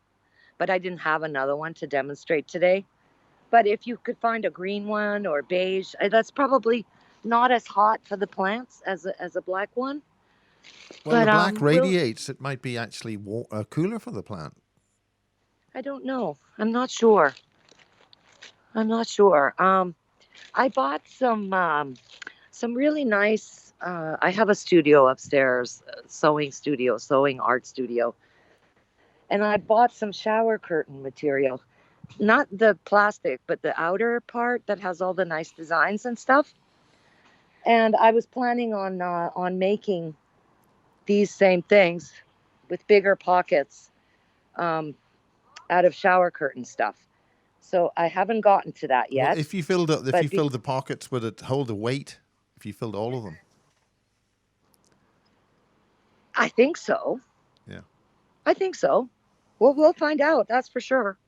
but I didn't have another one to demonstrate today. But if you could find a green one or beige, that's probably not as hot for the plants as a black one. Well, the black radiates. It might be actually cooler for the plant. I don't know. I'm not sure. I bought some really nice. I have a studio upstairs, sewing art studio, and I bought some shower curtain material. Not the plastic, but the outer part that has all the nice designs and stuff. And I was planning on making these same things with bigger pockets out of shower curtain stuff. So I haven't gotten to that yet. Well, if you filled the pockets, would it hold the weight? If you filled all of them? I think so. Yeah. I think so. Well, we'll find out. That's for sure.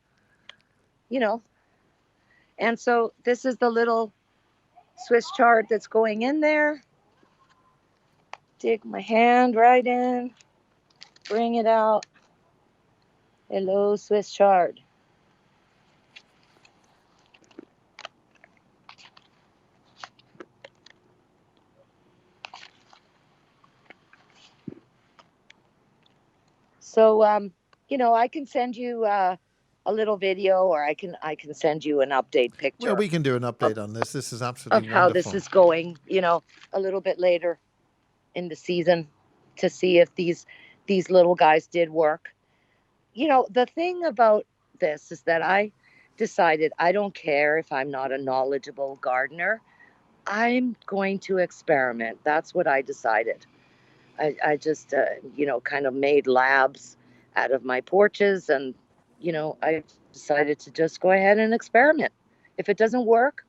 And so this is the little Swiss chard that's going in there. Dig my hand right in, bring it out. Hello, Swiss chard. So, I can send you a little video, or I can send you an update picture. Well, we can do an update on this. This is absolutely wonderful. How this is going, a little bit later in the season, to see if these little guys did work. The thing about this is that I decided I don't care if I'm not a knowledgeable gardener. I'm going to experiment. That's what I decided. I just, kind of made labs out of my porches, and, I decided to just go ahead and experiment. If it doesn't work,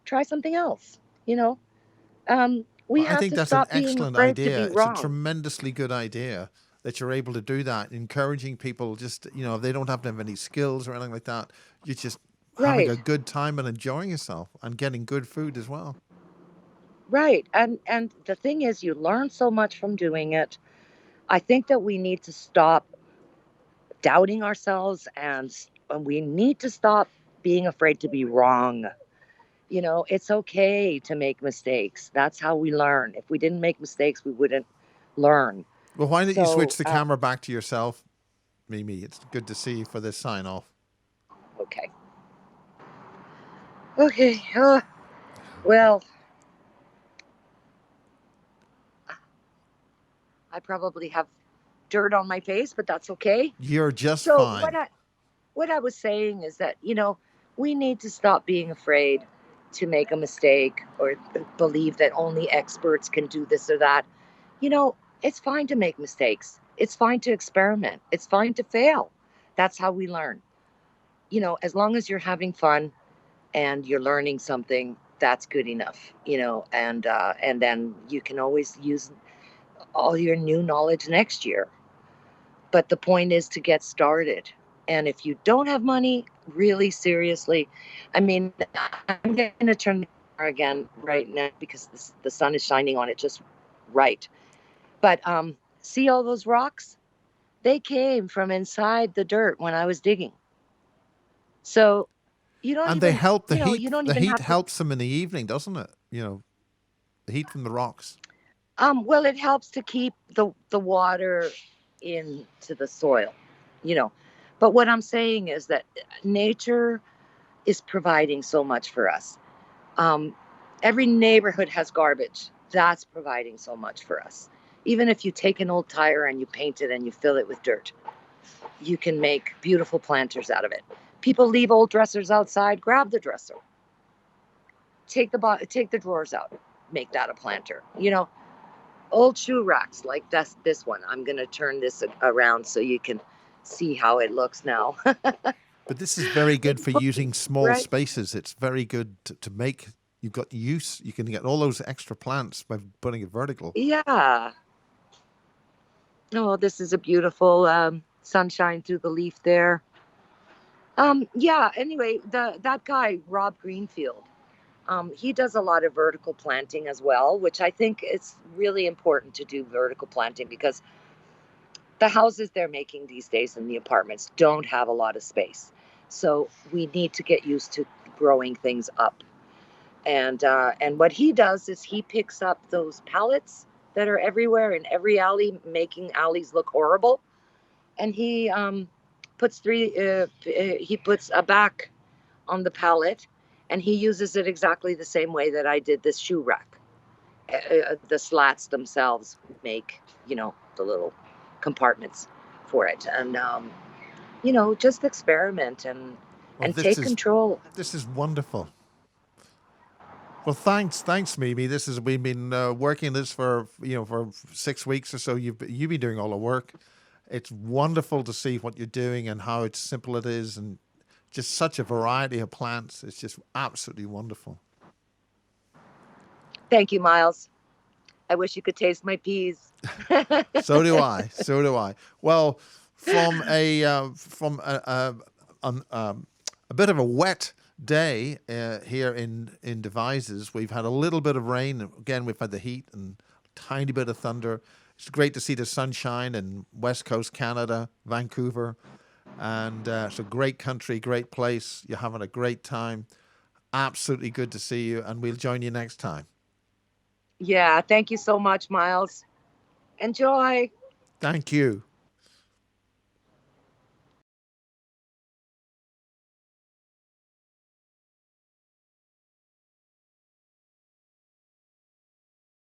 try something else, I think that's an excellent idea. It's a tremendously good idea. that you're able to do that, encouraging people just, if they don't have to have any skills or anything like that, you're just having a Right. good time and enjoying yourself and getting good food as well. Right. And the thing is, you learn so much from doing it. I think that we need to stop doubting ourselves, and we need to stop being afraid to be wrong. It's okay to make mistakes. That's how we learn. If we didn't make mistakes, we wouldn't learn. Well, why don't you switch So, the camera back to yourself, Mimi? It's good to see you for this sign off. okay. Okay. Well, I probably have dirt on my face, but that's okay. You're just So fine. what I was saying is that, we need to stop being afraid to make a mistake or believe that only experts can do this or that. It's fine to make mistakes. It's fine to experiment. It's fine to fail. That's how we learn. As long as you're having fun and you're learning something, that's good enough. And then you can always use all your new knowledge next year. But the point is to get started. And if you don't have money, really seriously, I mean, I'm going to turn the camera again right now because the sun is shining on it just right. But see all those rocks? They came from inside the dirt when I was digging. So you don't And they even, help the you heat. don't The even heat have to. helps them in the evening, doesn't it? The heat from the rocks. Well, it helps to keep the water into the soil, you know. But what I'm saying is that nature is providing so much for us. Um, every neighborhood has garbage. That's providing so much for us. Even if you take an old tire and you paint it and you fill it with dirt, you can make beautiful planters out of it. People leave old dressers outside. Grab the dresser. Take the drawers out. Make that a planter. Old shoe racks like this one. I'm going to turn this around so you can see how it looks now. But this is very good for using small Right? spaces. It's very good to make. You've got use. You can get all those extra plants by putting it vertical. Yeah. Oh, this is a beautiful sunshine through the leaf there. Yeah. Anyway, that guy Rob Greenfield, he does a lot of vertical planting as well, which I think it's really important to do vertical planting because the houses they're making these days in the apartments don't have a lot of space. So we need to get used to growing things up. And what he does is he picks up those pallets that are everywhere in every alley, making alleys look horrible, and he puts a back on the pallet, and he uses it exactly the same way that I did this shoe rack. The slats themselves make the little compartments for it, and just experiment and Well, take control. this is wonderful. Well, thanks, Mimi. We've been working this for 6 weeks or so. You've been doing all the work. It's wonderful to see what you're doing and how it's simple it is, and just such a variety of plants. It's just absolutely wonderful. Thank you, Miles. I wish you could taste my peas. So do I. So do I. Well, from a bit of a wet day here in Devizes, we've had a little bit of rain. Again, we've had the heat and a tiny bit of thunder. It's great to see the sunshine in West Coast Canada, Vancouver, and it's a great country, great place. You're having a great time. Absolutely good to see you, and we'll join you next time. Yeah, thank you so much, Miles. Enjoy. Thank you.